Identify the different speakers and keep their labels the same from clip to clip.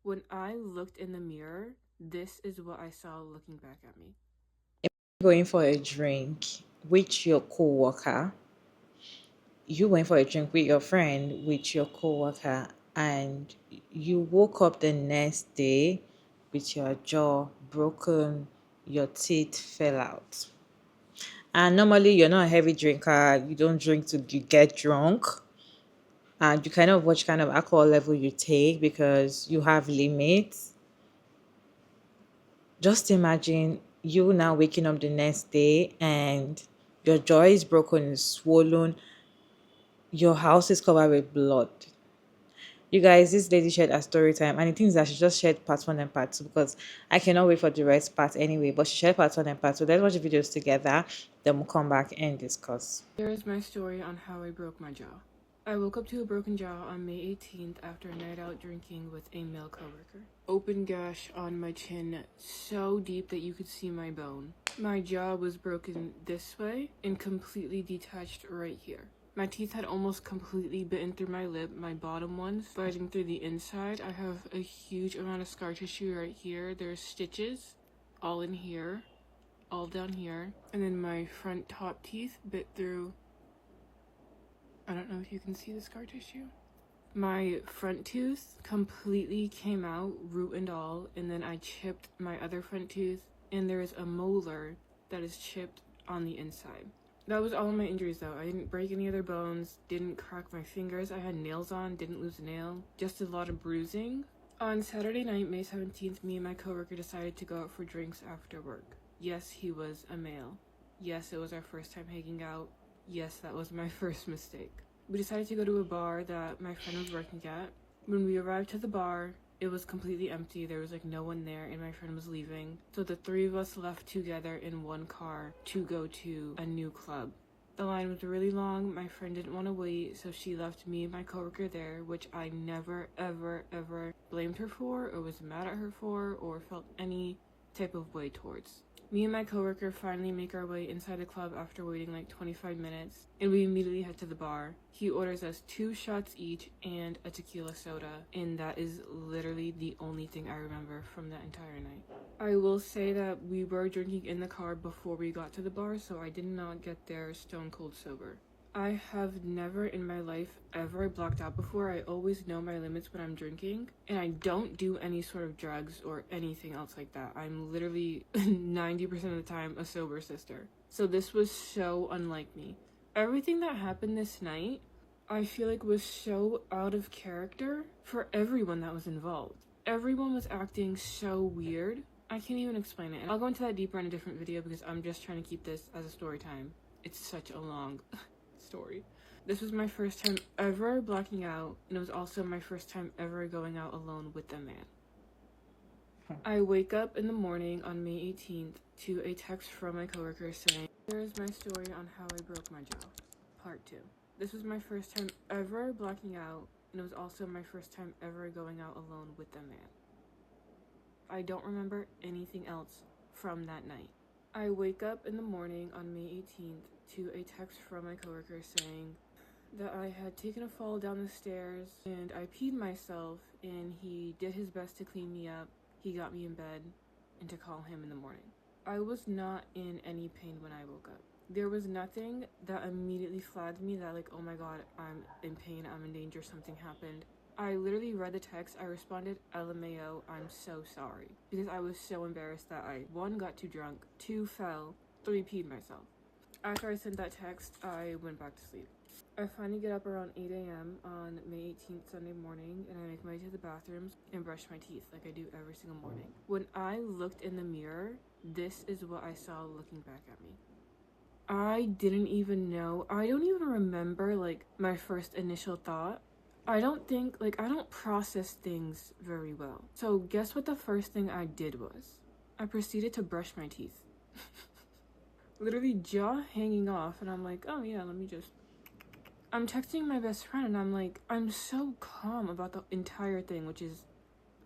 Speaker 1: When I looked in the mirror, this is what I saw looking back at me.
Speaker 2: Going for a drink with your coworker, you went for a drink with your friend, with your coworker, and you woke up the next day with your jaw broken, your teeth fell out. And normally, you're not a heavy drinker, you don't drink to get drunk, and you kind of watch kind of alcohol level you take because you have limits. Just imagine you now waking up the next day and your jaw is broken and swollen, your house is covered with blood. You guys, this lady shared a story time, and the thing is that she just shared part one and part two because I cannot wait for the rest part anyway. But she shared part one and part two. Let's watch the videos together, then we'll come back and discuss.
Speaker 1: Here is my story on how I broke my jaw. I woke up to a broken jaw on May 18th after a night out drinking with a male coworker. Open gash on my chin, so deep that you could see my bone. My jaw was broken this way and completely detached right here. My teeth had almost completely bitten through my lip, my bottom ones biting through the inside. I have a huge amount of scar tissue right here. There's stitches all in here, all down here, and then my front top teeth bit through. I don't know if you can see the scar tissue. My front tooth completely came out, root and all, and then I chipped my other front tooth, and there is a molar that is chipped on the inside. That was all of my injuries though. I didn't break any other bones, didn't crack my fingers, I had nails on, didn't lose a nail, just a lot of bruising. On Saturday night, May 17th, me and my coworker decided to go out for drinks after work. Yes, he was a male. Yes, it was our first time hanging out. Yes, that was my first mistake. We decided to go to a bar that my friend was working at. When we arrived to the bar, it was completely empty. There was like no one there, and my friend was leaving. So the three of us left together in one car to go to a new club. The line was really long. My friend didn't want to wait, so she left me and my coworker there, which I never, ever, ever blamed her for, or was mad at her for, or felt any type of way towards. Me and my coworker finally make our way inside the club after waiting like 25 minutes, and we immediately head to the bar. He orders us 2 shots each and a tequila soda, and that is literally the only thing I remember from that entire night. I will say that we were drinking in the car before we got to the bar, so I did not get there stone cold sober. I have never in my life ever blacked out before. I always know my limits when I'm drinking, and I don't do any sort of drugs or anything else like that. I'm literally 90% of the time a sober sister. So this was so unlike me. Everything that happened this night, I feel like was so out of character for everyone that was involved. Everyone was acting so weird. I can't even explain it. And I'll go into that deeper in a different video because I'm just trying to keep this as a story time. It's such a long story. This was my first time ever blacking out, and it was also my first time ever going out alone with a man. I wake up in the morning on May 18th to a text from my coworker saying, "Here is my story on how I broke my jaw, part 2. This was my first time ever blacking out, and it was also my first time ever going out alone with a man. I don't remember anything else from that night." I wake up in the morning on May 18th to a text from my coworker saying that I had taken a fall down the stairs and I peed myself, and he did his best to clean me up. He got me in bed and to call him in the morning. I was not in any pain when I woke up. There was nothing that immediately flagged me that like, oh my god, I'm in pain, I'm in danger, something happened. I literally read the text, I responded, LMAO, I'm so sorry. Because I was so embarrassed that I, 1, got too drunk, 2, fell, 3, peed myself. After I sent that text, I went back to sleep. I finally get up around 8 a.m. on May 18th, Sunday morning, and I make my way to the bathrooms and brush my teeth like I do every single morning. When I looked in the mirror, this is what I saw looking back at me. I didn't even know, I don't even remember like my first initial thought. I don't process things very well. So guess what the first thing I did was? I proceeded to brush my teeth. Literally jaw hanging off, and I'm like, oh yeah, let me just. I'm texting my best friend, and I'm like, I'm so calm about the entire thing, which is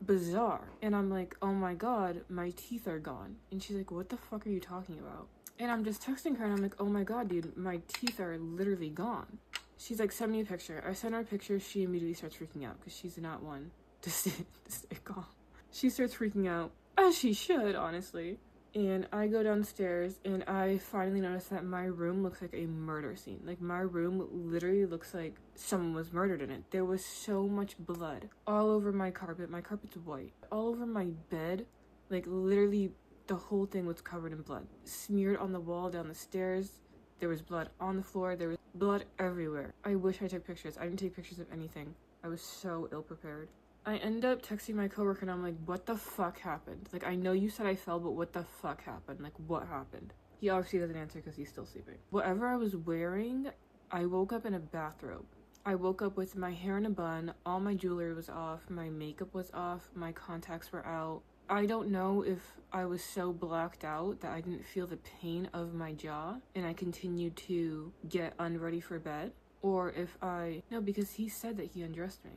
Speaker 1: bizarre. And I'm like, oh my god, my teeth are gone. And she's like, what the fuck are you talking about? And I'm just texting her, and I'm like, oh my god, dude, my teeth are literally gone. She's like, send me a picture. I send her a picture, she immediately starts freaking out because she's not one to stay calm. She starts freaking out, as she should, honestly. And I go downstairs and I finally notice that my room looks like a murder scene. Like, my room literally looks like someone was murdered in it. There was so much blood all over my carpet. My carpet's white. All over my bed. Like, literally, the whole thing was covered in blood. Smeared on the wall, down the stairs. There was blood on the floor. There was blood everywhere. I wish I took pictures. I didn't take pictures of anything. I was so ill prepared. I end up texting my coworker and I'm like, what the fuck happened? Like, I know you said I fell, but what the fuck happened? Like, what happened? He obviously doesn't answer because he's still sleeping. Whatever I was wearing, I woke up in a bathrobe. I woke up with my hair in a bun, all my jewelry was off, my makeup was off, my contacts were out. I don't know if I was so blacked out that I didn't feel the pain of my jaw and I continued to get unready for bed, or if no, because he said that he undressed me.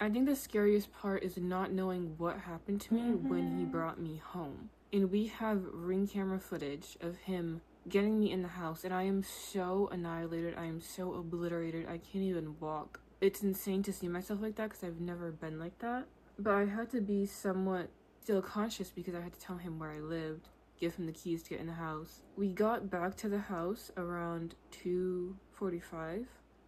Speaker 1: I think the scariest part is not knowing what happened to me when he brought me home. And we have ring camera footage of him getting me in the house, and I am so annihilated, I am so obliterated, I can't even walk. It's insane to see myself like that because I've never been like that. But I had to be somewhat still conscious because I had to tell him where I lived, give him the keys to get in the house. We got back to the house around 2:45.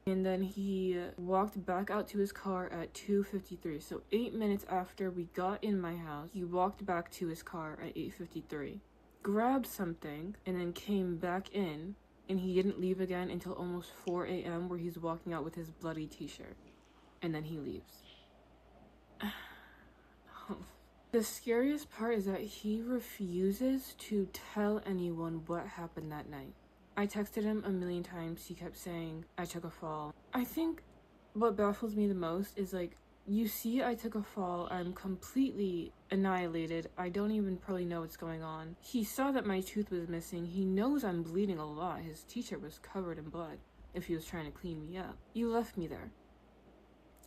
Speaker 1: And then he walked back out to his car at 2:53. So 8 minutes after we got in my house, he walked back to his car at 8:53, grabbed something, and then came back in. And he didn't leave again until almost 4 a.m. where he's walking out with his bloody t-shirt. And then he leaves. The scariest part is that he refuses to tell anyone what happened that night. I texted him a million times. He kept saying, I took a fall. I think what baffles me the most is, like, you see I took a fall. I'm completely annihilated. I don't even probably know what's going on. He saw that my tooth was missing. He knows I'm bleeding a lot. His t-shirt was covered in blood if he was trying to clean me up. You left me there.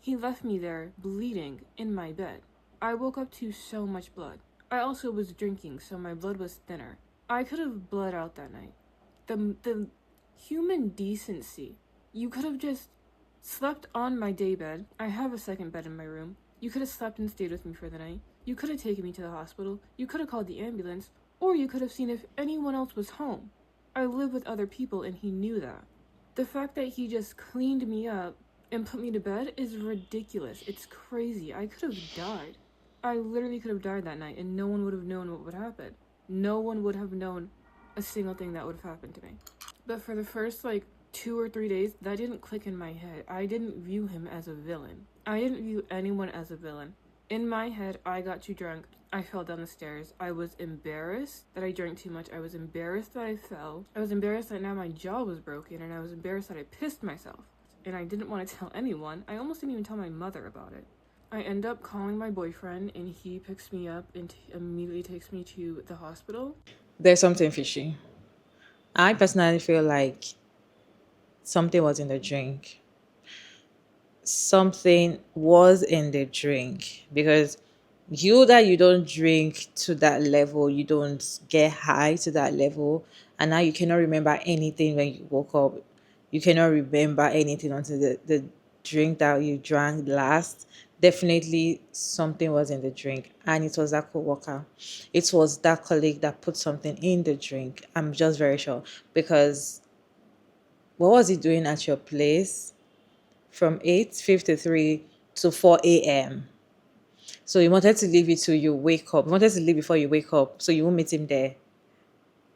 Speaker 1: He left me there bleeding in my bed. I woke up to so much blood. I also was drinking, so my blood was thinner. I could have bled out that night. The human decency. You could have just slept on my daybed. I have a second bed in my room. You could have slept and stayed with me for the night. You could have taken me to the hospital. You could have called the ambulance. Or you could have seen if anyone else was home. I live with other people and he knew that. The fact that he just cleaned me up and put me to bed is ridiculous. It's crazy. I could have died. I literally could have died that night and no one would have known what would happen. No one would have known a single thing that would have happened to me. But for the first 2 or 3 days, that didn't click in my head. I didn't view him as a villain. I didn't view anyone as a villain. In my head, I got too drunk. I fell down the stairs. I was embarrassed that I drank too much. I was embarrassed that I fell. I was embarrassed that now my jaw was broken, and I was embarrassed that I pissed myself. And I didn't want to tell anyone. I almost didn't even tell my mother about it. I end up calling my boyfriend, and he picks me up and immediately takes me to the hospital.
Speaker 2: There's something fishy. I personally feel like something was in the drink. Something was in the drink because you don't drink to that level, you don't get high to that level, and now you cannot remember anything when you woke up. You cannot remember anything until the drink that you drank last. Definitely something was in the drink, and it was that co-worker. It was that colleague that put something in the drink. I'm just very sure because what was he doing at your place from 8:53 to 4 a.m.? So he wanted to leave you till you wake up. He wanted to leave before you wake up so you won't meet him there.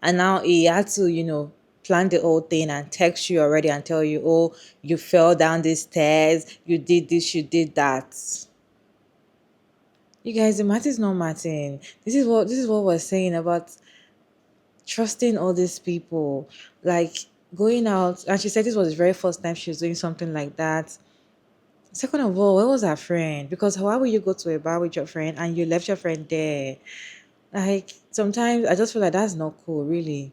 Speaker 2: And now he had to, plan the whole thing and text you already and tell you, oh, you fell down the stairs, you did this, you did that. You guys, the matter is not Martin. This is what we're saying about trusting all these people. Like going out, and she said this was the very first time she was doing something like that. Second of all, where was her friend? Because why would you go to a bar with your friend and you left your friend there? Like, sometimes I just feel like that's not cool, really.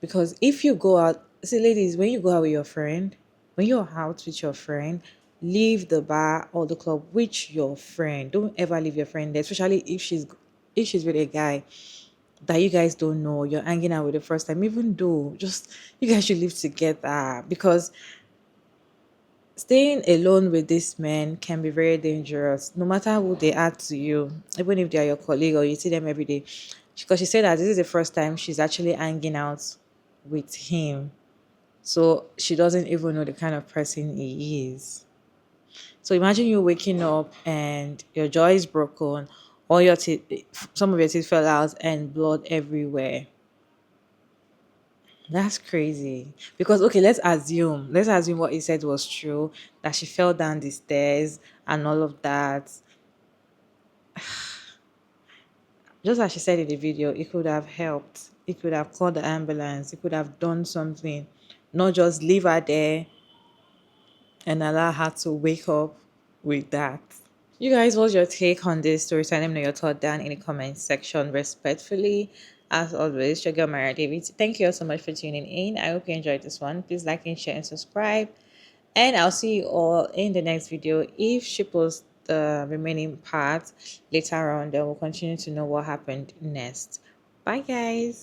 Speaker 2: Because if you go out, see, ladies, when you go out with your friend, when you're out with your friend, leave the bar or the club with your friend. Don't ever leave your friend there, especially if she's with a guy that you guys don't know, you're hanging out with the first time, even though just you guys should live together. Because Staying alone with this men can be very dangerous, no matter who they are to you, even if they are your colleague or you see them every day. Because she said that this is the first time she's actually hanging out with him. So she doesn't even know the kind of person he is. So imagine you waking up and your jaw is broken, all your teeth, some of your teeth fell out, and blood everywhere. That's crazy. Because okay, let's assume what he said was true, that she fell down the stairs and all of that. Just as she said in the video, it could have helped. It could have called the ambulance. It could have done something. Not just leave her there and allow her to wake up with that. You guys, what's your take on this story? So let me know your thought down in the comment section respectfully. As always, your girl Mara David. Thank you all so much for tuning in. I hope you enjoyed this one. Please like and share and subscribe. And I'll see you all in the next video. If she posts the remaining part later on, then we'll continue to know what happened next. Bye guys.